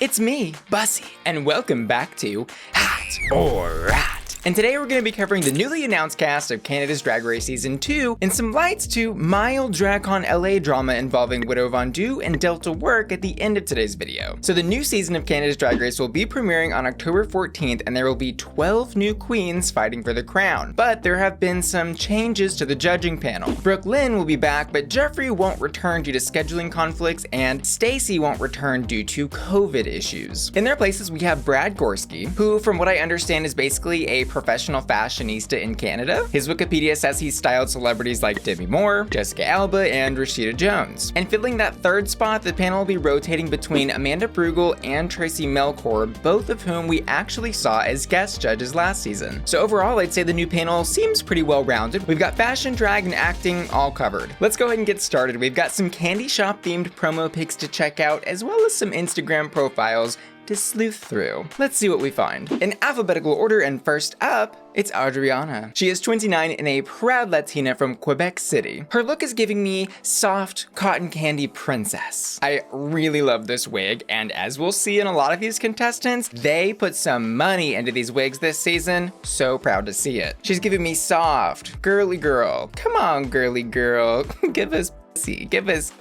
It's me, Bussy, and welcome back to Hot or Rat. And today we're going to be covering the newly announced cast of Canada's Drag Race Season 2 and some lights to mild DragCon LA drama involving Widow Von Du and Delta Work at the end of today's video. So the new season of Canada's Drag Race will be premiering on October 14th, and there will be 12 new queens fighting for the crown. But there have been some changes to the judging panel. Brooke Lynn will be back, but Jeffrey won't return due to scheduling conflicts, and Stacy won't return due to COVID issues. In their places, we have Brad Gorski, who, from what I understand, is basically a professional fashionista in Canada. His Wikipedia says he's styled celebrities like Demi Moore, Jessica Alba, and Rashida Jones. And filling that third spot, the panel will be rotating between Amanda Brugel and Tracy Melchor, both of whom we actually saw as guest judges last season. So overall, I'd say the new panel seems pretty well-rounded. We've got fashion, drag, and acting all covered. Let's go ahead and get started. We've got some candy shop-themed promo pics to check out, as well as some Instagram profiles to sleuth through. Let's see what we find. In alphabetical order, and first up, it's Adriana. She is 29 and a proud Latina from Quebec City. Her look is giving me soft cotton candy princess. I really love this wig, and as we'll see in a lot of these contestants, they put some money into these wigs this season. So proud to see it. She's giving me soft, girly girl. Come on, girly girl. Give us pussy, give us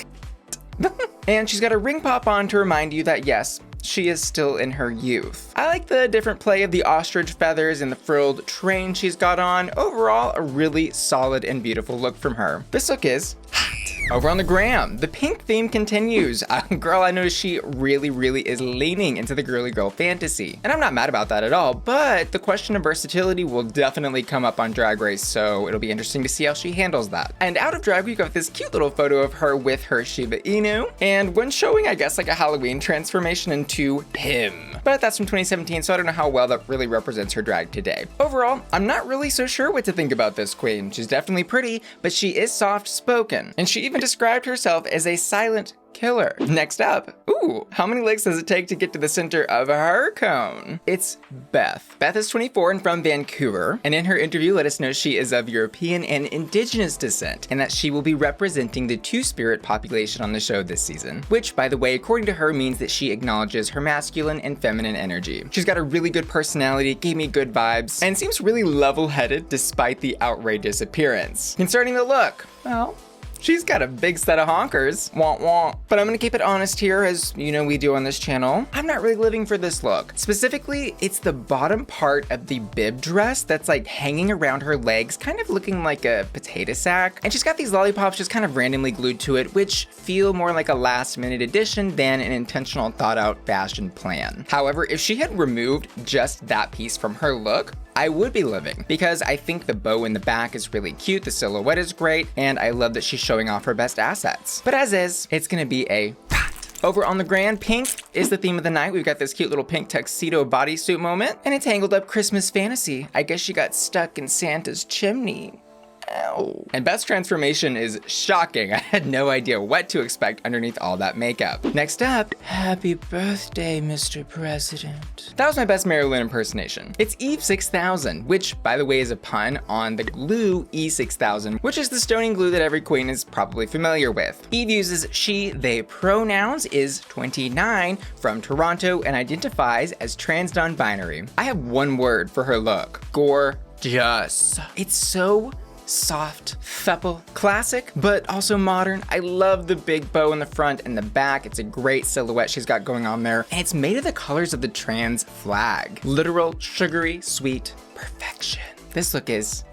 and she's got a ring pop on to remind you that yes, she is still in her youth. I like the different play of the ostrich feathers and the frilled train she's got on. Overall, a really solid and beautiful look from her. This look is hot. Over on the gram, the pink theme continues. Girl, I noticed she really is leaning into the girly girl fantasy. And I'm not mad about that at all, but the question of versatility will definitely come up on Drag Race, so it'll be interesting to see how she handles that. And out of drag, we've got this cute little photo of her with her Shiba Inu, and when showing, I guess, like a Halloween transformation into him. But that's from 2017, so I don't know how well that really represents her drag today. Overall, I'm not really so sure what to think about this queen. She's definitely pretty, but she is soft-spoken, and she even described herself as a silent killer. Next up, ooh, how many licks does it take to get to the center of her cone? It's Beth. Beth is 24 and from Vancouver, and in her interview let us know she is of European and Indigenous descent, and that she will be representing the Two-Spirit population on the show this season, which, by the way, according to her, means that she acknowledges her masculine and feminine energy. She's got a really good personality, gave me good vibes, and seems really level-headed despite the outrageous appearance. Concerning the look, well, she's got a big set of honkers, wah wah. But I'm gonna keep it honest here, as you know we do on this channel. I'm not really living for this look. Specifically, it's the bottom part of the bib dress that's like hanging around her legs, kind of looking like a potato sack. And she's got these lollipops just kind of randomly glued to it, which feel more like a last minute addition than an intentional thought out fashion plan. However, if she had removed just that piece from her look, I would be living, because I think the bow in the back is really cute, the silhouette is great, and I love that she's showing off her best assets. But as is, it's gonna be a over on the grand, pink is the theme of the night. We've got this cute little pink tuxedo bodysuit moment, and a tangled up Christmas fantasy. I guess she got stuck in Santa's chimney. Ow. And Beth's transformation is shocking. I had no idea what to expect underneath all that makeup. Next up, happy birthday, Mr. President. That was my best Mary Lynn impersonation. It's Eve 6000, which, by the way, is a pun on the glue E6000, which is the stoning glue that every queen is probably familiar with. Eve uses she, they pronouns, is 29, from Toronto, and identifies as trans non-binary. I have one word for her look: gorgeous. It's so soft, supple, classic, but also modern. I love the big bow in the front and the back. It's a great silhouette she's got going on there, and it's made of the colors of the trans flag. Literal, sugary, sweet perfection. This look is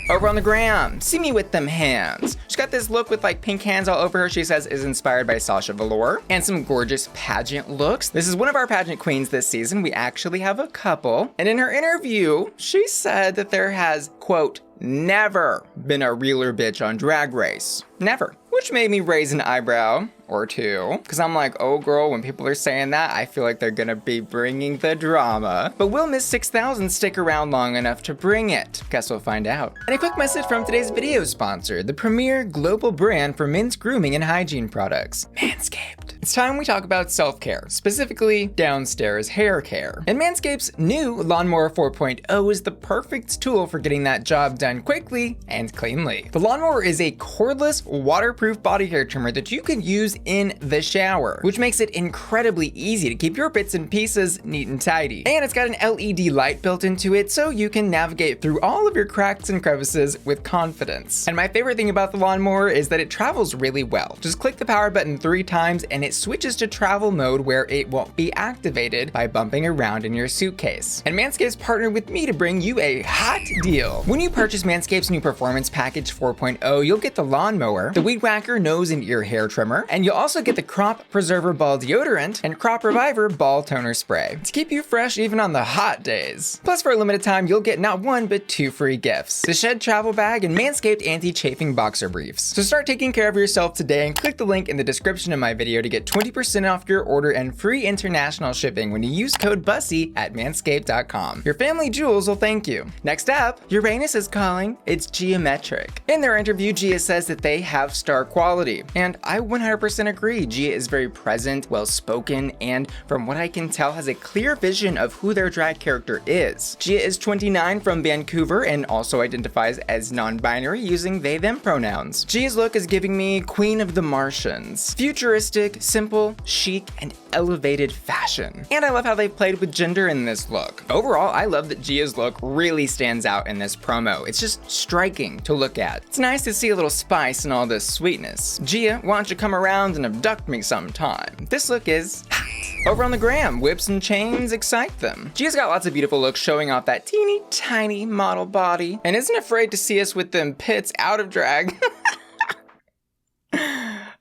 over on the gram, see me with them hands. She's got this look with like pink hands all over her, she says is inspired by Sasha Velour, and some gorgeous pageant looks. This is one of our pageant queens this season. We actually have a couple. And in her interview, she said that there has, quote, never been a realer bitch on Drag Race. Never. Which made me raise an eyebrow or two, because I'm like, oh girl, when people are saying that, I feel like they're gonna be bringing the drama. But will Miss 6000 stick around long enough to bring it? Guess we'll find out. And a quick message from today's video sponsor, the premier global brand for men's grooming and hygiene products, Manscaped. It's time we talk about self-care, specifically downstairs hair care. And Manscaped's new Lawnmower 4.0 is the perfect tool for getting that job done quickly and cleanly. The Lawnmower is a cordless, waterproof body hair trimmer that you can use in the shower, which makes it incredibly easy to keep your bits and pieces neat and tidy. And it's got an LED light built into it so you can navigate through all of your cracks and crevices with confidence. And my favorite thing about the Lawnmower is that it travels really well. Just click the power button 3 times and it switches to travel mode where it won't be activated by bumping around in your suitcase. And Manscaped's partnered with me to bring you a hot deal. When you purchase Manscaped's new Performance Package 4.0, you'll get the Lawnmower, the Weed Whacker nose and ear hair trimmer, and you'll also get the Crop Preserver Ball Deodorant and Crop Reviver Ball Toner Spray to keep you fresh even on the hot days. Plus, for a limited time, you'll get not 1 but 2 free gifts: the Shed Travel Bag and Manscaped Anti-Chafing Boxer Briefs. So start taking care of yourself today and click the link in the description of my video to get 20% off your order and free international shipping when you use code Bussy at manscaped.com. Your family jewels will thank you. Next up, Uranus is calling. It's Gia Metric. In their interview, Gia says that they have star quality, and I 100% agree. Gia is very present, well-spoken, and from what I can tell has a clear vision of who their drag character is. Gia is 29 from Vancouver and also identifies as non-binary using they/them pronouns. Gia's look is giving me Queen of the Martians. Futuristic, simple, chic, and elevated fashion. And I love how they've played with gender in this look. Overall, I love that Gia's look really stands out in this promo. It's just striking to look at. It's nice to see a little spice in all this sweetness. Gia, why don't you come around and abduct me sometime? This look is hot. Over on the gram, whips and chains excite them. Gia's got lots of beautiful looks showing off that teeny tiny model body and isn't afraid to see us with them pits out of drag.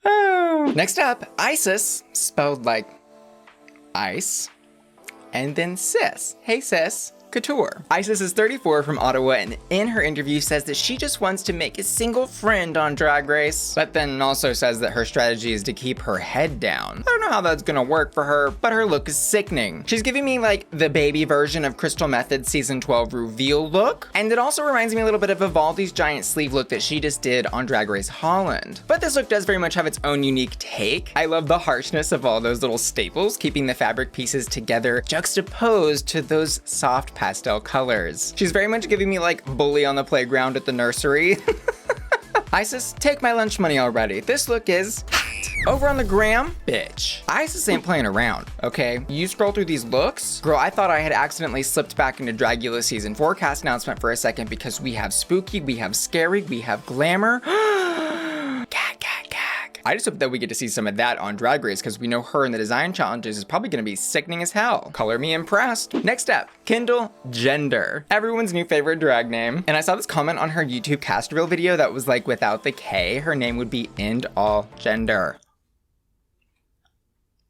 Oh. Next up, Icesis, spelled like ice, and then sis. Hey sis. Couture. Icesis is 34 from Ottawa and in her interview says that she just wants to make a single friend on Drag Race, but then also says that her strategy is to keep her head down. I don't know how that's gonna work for her, but her look is sickening. She's giving me like the baby version of Crystal Method's season 12 reveal look, and it also reminds me a little bit of Vivaldi's giant sleeve look that she just did on Drag Race Holland. But this look does very much have its own unique take. I love the harshness of all those little staples, keeping the fabric pieces together, juxtaposed to those soft pastel colors. She's very much giving me like Bully on the playground at the nursery. Icesis, take my lunch money already. This look is hot. Over on the gram, bitch. Icesis ain't playing around, okay? You scroll through these looks. Girl, I thought I had accidentally slipped back into Dragula season 4 cast announcement for a second because we have spooky, we have scary, we have glamour. I just hope that we get to see some of that on Drag Race because we know her in the design challenges is probably gonna be sickening as hell. Color me impressed. Next up, Kendall Gender. Everyone's new favorite drag name. And I saw this comment on her YouTube cast reveal video that was like, without the K, her name would be End All Gender.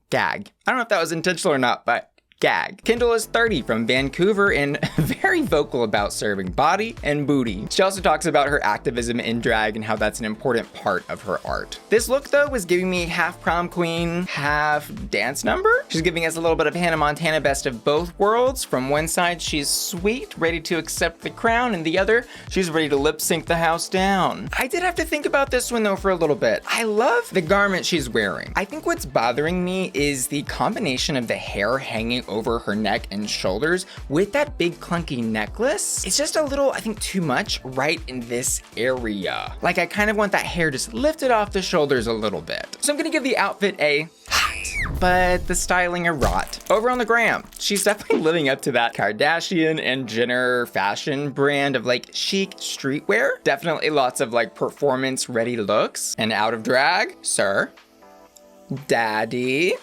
Gag. I don't know if that was intentional or not, but gag. Kendall is 30 from Vancouver and very vocal about serving body and booty. She also talks about her activism in drag and how that's an important part of her art. This look though was giving me half prom queen, half dance number. She's giving us a little bit of Hannah Montana best of both worlds. From one side, she's sweet, ready to accept the crown, and the other, she's ready to lip sync the house down. I did have to think about this one though for a little bit. I love the garment she's wearing. I think what's bothering me is the combination of the hair hanging over her neck and shoulders with that big clunky necklace. It's just a little, I think, too much right in this area. Like I kind of want that hair just lifted off the shoulders a little bit. So I'm gonna give the outfit a hot, but the styling a rot. Over on the gram, she's definitely living up to that Kardashian and Jenner fashion brand of like chic streetwear. Definitely lots of like performance ready looks. And out of drag, sir, daddy.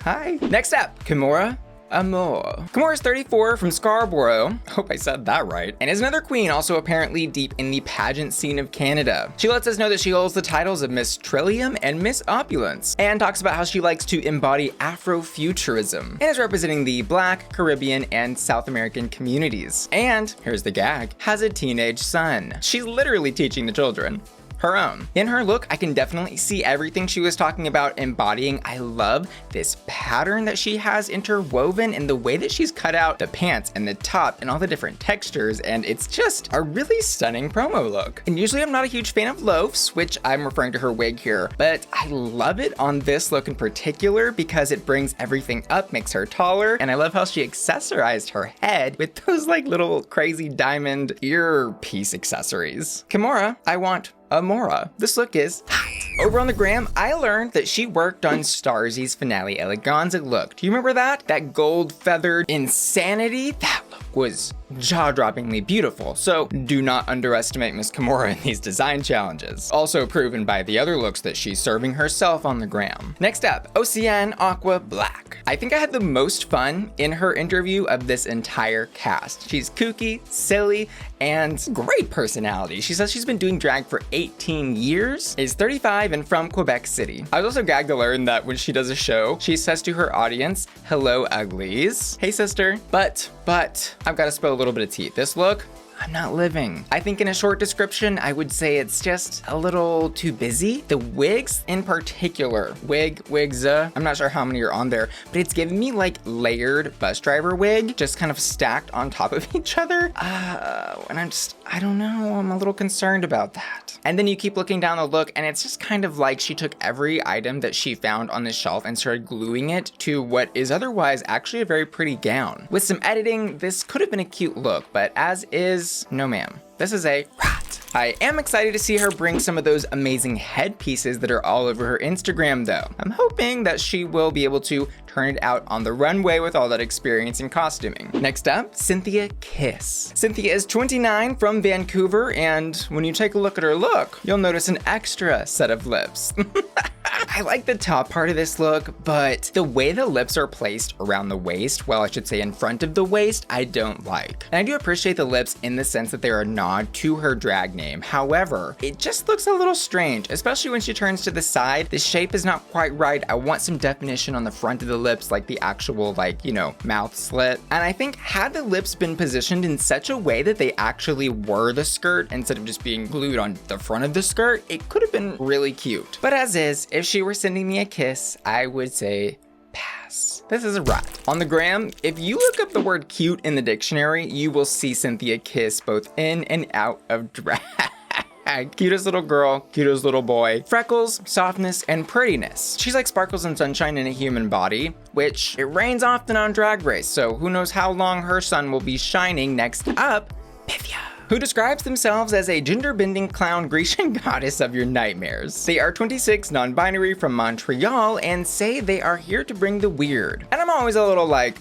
Hi. Next up, Kimora Amour. Kimora is 34 from Scarborough, hope I said that right, and is another queen also apparently deep in the pageant scene of Canada. She lets us know that she holds the titles of Miss Trillium and Miss Opulence, and talks about how she likes to embody Afrofuturism, and is representing the Black, Caribbean, and South American communities. And, here's the gag, has a teenage son. She's literally teaching the children. her own. In her look, I can definitely see everything she was talking about embodying. I love this pattern that she has interwoven and the way that she's cut out the pants and the top and all the different textures, and it's just a really stunning promo look. And usually I'm not a huge fan of loafs, which I'm referring to her wig here, but I love it on this look in particular because it brings everything up, makes her taller, and I love how she accessorized her head with those like little crazy diamond earpiece accessories. Kimora, I want Amour. This look is hot. Over on the gram, I learned that she worked on Starzy's finale eleganza look. Do you remember that? That gold feathered insanity? That look was jaw-droppingly beautiful. So do not underestimate Miss Kimora in these design challenges. Also proven by the other looks that she's serving herself on the gram. Next up, Oceane Aqua-Black. I think I had the most fun in her interview of this entire cast. She's kooky, silly, and great personality. She says she's been doing drag for 18 years, is 35 and from Quebec City. I was also gagged to learn that when she does a show, she says to her audience, "Hello, uglies." Hey, sister. But I've got to spill a little bit of tea. This look, I'm not living. I think in a short description, I would say it's just a little too busy. The wigs in particular, wigs, I'm not sure how many are on there, but it's giving me like layered bus driver wig, just kind of stacked on top of each other. And I don't know, I'm a little concerned about that. And then you keep looking down the look and it's just kind of like she took every item that she found on the shelf and started gluing it to what is otherwise actually a very pretty gown. With some editing, this could have been a cute look, but as is, no ma'am. This is a rat. I am excited to see her bring some of those amazing headpieces that are all over her Instagram though. I'm hoping that she will be able to turn it out on the runway with all that experience in costuming. Next up, Synthia Kiss. Synthia is 29 from Vancouver, and when you take a look at her look, you'll notice an extra set of lips. I like the top part of this look, but the way the lips are placed around the waist, well, I should say in front of the waist, I don't like. And I do appreciate the lips in the sense that they're a nod to her drag name. However, it just looks a little strange, especially when she turns to the side. The shape is not quite right. I want some definition on the front of the lips, like the actual, like, you know, mouth slit. And I think had the lips been positioned in such a way that they actually were the skirt instead of just being glued on the front of the skirt, it could have been really cute. But as is, if she were sending me a kiss, I would say pass. This is a rat. On the gram, if you look up the word cute in the dictionary, you will see Synthia Kiss both in and out of drag. Cutest little girl, cutest little boy. Freckles, softness, and prettiness. She's like sparkles and sunshine in a human body, which it rains often on Drag Race, so who knows how long her sun will be shining. Next up, Pythia, who describes themselves as a gender-bending clown Grecian goddess of your nightmares. They are 26, non-binary from Montreal, and say they are here to bring the weird. And I'm always a little like,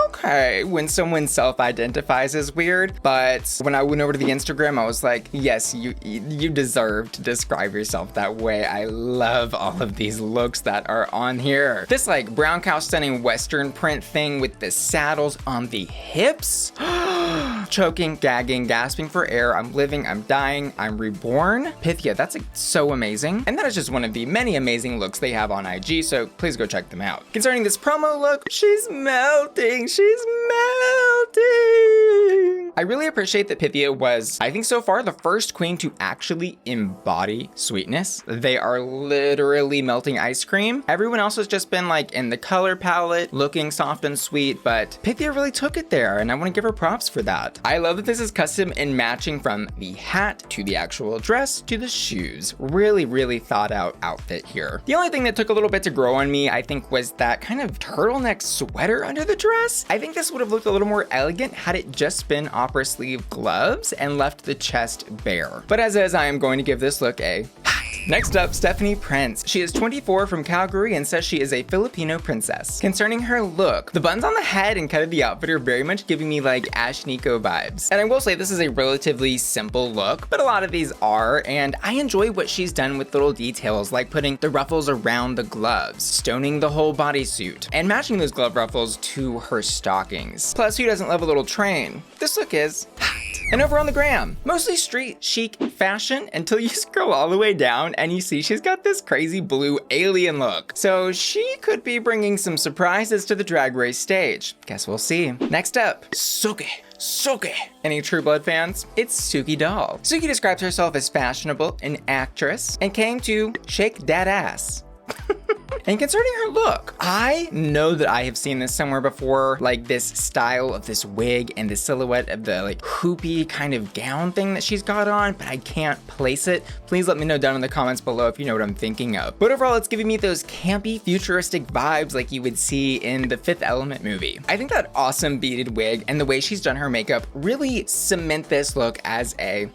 okay, when someone self-identifies as weird, but when I went over to the Instagram, I was like, yes, you deserve to describe yourself that way. I love all of these looks that are on here. This like brown cow stunning Western print thing with the saddles on the hips. Choking, gagging, gasping for air. I'm living, I'm dying, I'm reborn. Pythia, that's like so amazing. And that is just one of the many amazing looks they have on IG, so please go check them out. Concerning this promo look, she's melting. She's melting. I really appreciate that Pythia was, I think so far, the first queen to actually embody sweetness. They are literally melting ice cream. Everyone else has just been like in the color palette, looking soft and sweet, but Pythia really took it there, and I want to give her props for that. I love that this is custom and matching from the hat to the actual dress to the shoes. Really, really thought out outfit here. The only thing that took a little bit to grow on me, I think, was that kind of turtleneck sweater under the dress. I think this would have looked a little more elegant had it just been opera sleeve gloves and left the chest bare. But as is, I am going to give this look a hot. Next up, Stephanie Prince. She is 24 from Calgary and says she is a Filipino princess. Concerning her look, the buns on the head and cut of the outfit are very much giving me like Ash Nico vibes. And I will say this is a relatively simple look, but a lot of these are, and I enjoy what she's done with little details like putting the ruffles around the gloves, stoning the whole bodysuit, and matching those glove ruffles to her stockings. Plus, who doesn't love a little train? This look is hot. And over on the gram, mostly street chic fashion until you scroll all the way down and you see she's got this crazy blue alien look. So she could be bringing some surprises to the Drag Race stage. Guess we'll see. Next up, Suki. Any True Blood fans? It's Suki Doll. Suki describes herself as fashionable, an actress, and came to shake that ass. And concerning her look, I know that I have seen this somewhere before, like this style of this wig and the silhouette of the like hoopy kind of gown thing that she's got on, but I can't place it. Please let me know down in the comments below if you know what I'm thinking of. But overall, it's giving me those campy, futuristic vibes like you would see in the Fifth Element movie. I think that awesome beaded wig and the way she's done her makeup really cement this look as a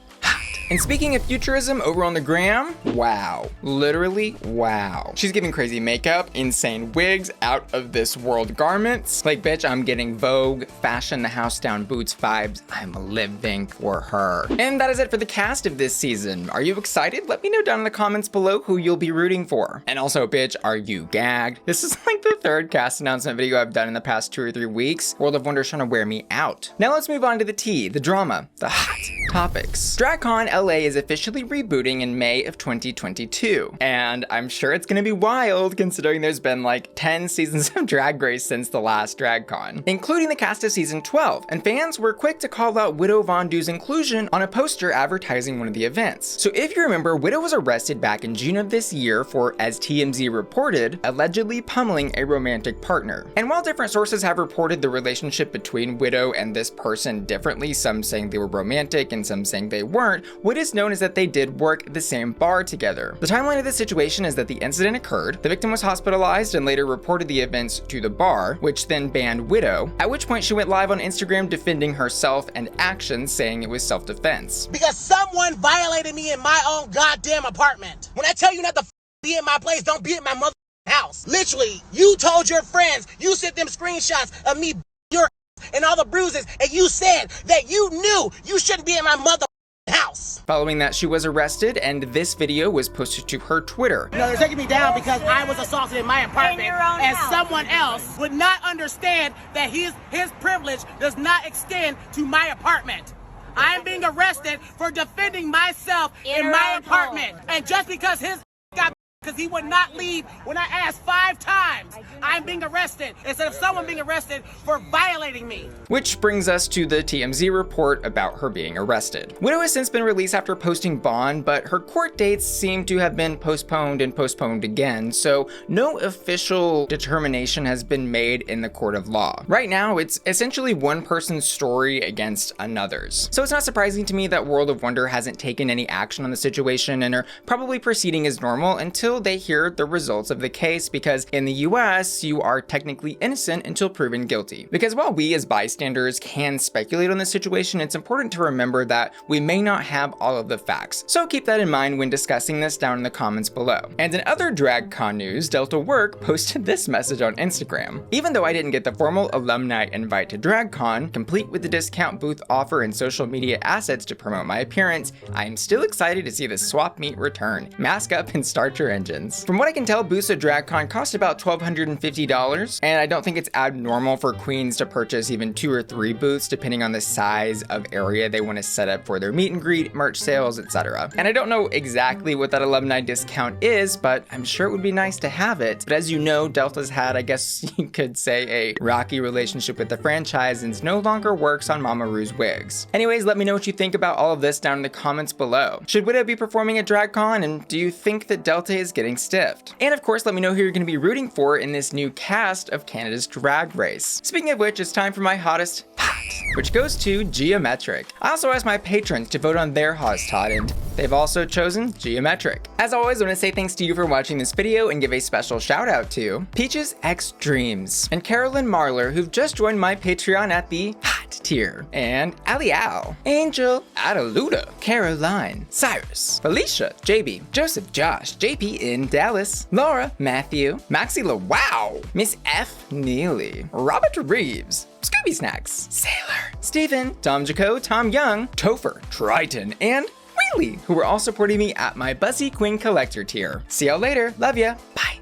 And speaking of futurism over on the gram, wow, literally wow. She's giving crazy makeup, insane wigs, out of this world garments. Like, bitch, I'm getting Vogue, fashion the house down boots vibes. I'm living for her. And that is it for the cast of this season. Are you excited? Let me know down in the comments below who you'll be rooting for. And also, bitch, are you gagged? This is like the third cast announcement video I've done in the past 2 or 3 weeks. World of Wonder's trying to wear me out. Now let's move on to the tea, the drama, the hot topics. DragCon LA is officially rebooting in May of 2022. And I'm sure it's gonna be wild considering there's been like 10 seasons of Drag Race since the last DragCon, including the cast of season 12. And fans were quick to call out Widow Von Du's inclusion on a poster advertising one of the events. So if you remember, Widow was arrested back in June of this year for, as TMZ reported, allegedly pummeling a romantic partner. And while different sources have reported the relationship between Widow and this person differently, some saying they were romantic and some saying they weren't, what is known is that they did work at the same bar together. The timeline of this situation is that the incident occurred, the victim was hospitalized and later reported the events to the bar, which then banned Widow, at which point she went live on Instagram defending herself and actions, saying it was self-defense. Because someone violated me in my own goddamn apartment. When I tell you not to be in my place, don't be at my mother house. Literally, you told your friends, you sent them screenshots of me your and all the bruises, and you said that you knew you shouldn't be in my mother house. Following that, she was arrested, and this video was posted to her Twitter. You know, they're taking me down because I was assaulted in my apartment, and someone else would not understand that his privilege does not extend to my apartment. I'm being arrested for defending myself in my apartment, and just because his got because he would not leave when I asked 5 times. I'm being arrested instead of someone being arrested for violating me. Which brings us to the TMZ report about her being arrested. Widow has since been released after posting bond, but her court dates seem to have been postponed and postponed again, so no official determination has been made in the court of law. Right now, it's essentially one person's story against another's. So it's not surprising to me that World of Wonder hasn't taken any action on the situation and are probably proceeding as normal until they hear the results of the case, because in the US, you are technically innocent until proven guilty. Because while we as bystanders can speculate on the situation, it's important to remember that we may not have all of the facts. So keep that in mind when discussing this down in the comments below. And in other DragCon news, Delta Work posted this message on Instagram. Even though I didn't get the formal alumni invite to DragCon, complete with the discount booth offer and social media assets to promote my appearance, I am still excited to see the swap meet return. Mask up and start your engines. From what I can tell, booths at DragCon cost about $1,250, and I don't think it's abnormal for queens to purchase even 2 or 3 booths depending on the size of area they want to set up for their meet and greet, merch sales, etc. And I don't know exactly what that alumni discount is, but I'm sure it would be nice to have it. But as you know, Delta's had, I guess you could say, a rocky relationship with the franchise and no longer works on Mama Ru's wigs. Anyways, let me know what you think about all of this down in the comments below. Should Widow be performing at DragCon, and do you think that Delta is getting stiffed? And of course, let me know who you're going to be rooting for in this new cast of Canada's Drag Race. Speaking of which, it's time for my hottest which goes to Gia Metric. I also asked my patrons to vote on their hottest hot, and they've also chosen Gia Metric. As always, I want to say thanks to you for watching this video and give a special shout out to Peaches X Dreams and Carolyn Marler, who've just joined my Patreon at the hot tier, and Ali Al, Angel, Adaluda, Caroline, Cyrus, Felicia, JB, Joseph, Josh, JP in Dallas, Laura, Matthew, Maxila, wow, Miss F. Neely, Robert Reeves, Scooby Snacks, Sailor, Stephen, Tom Jaco, Tom Young, Topher, Triton, and Wheelie, who were all supporting me at my Bussy Queen Collector tier. See y'all later. Love ya. Bye.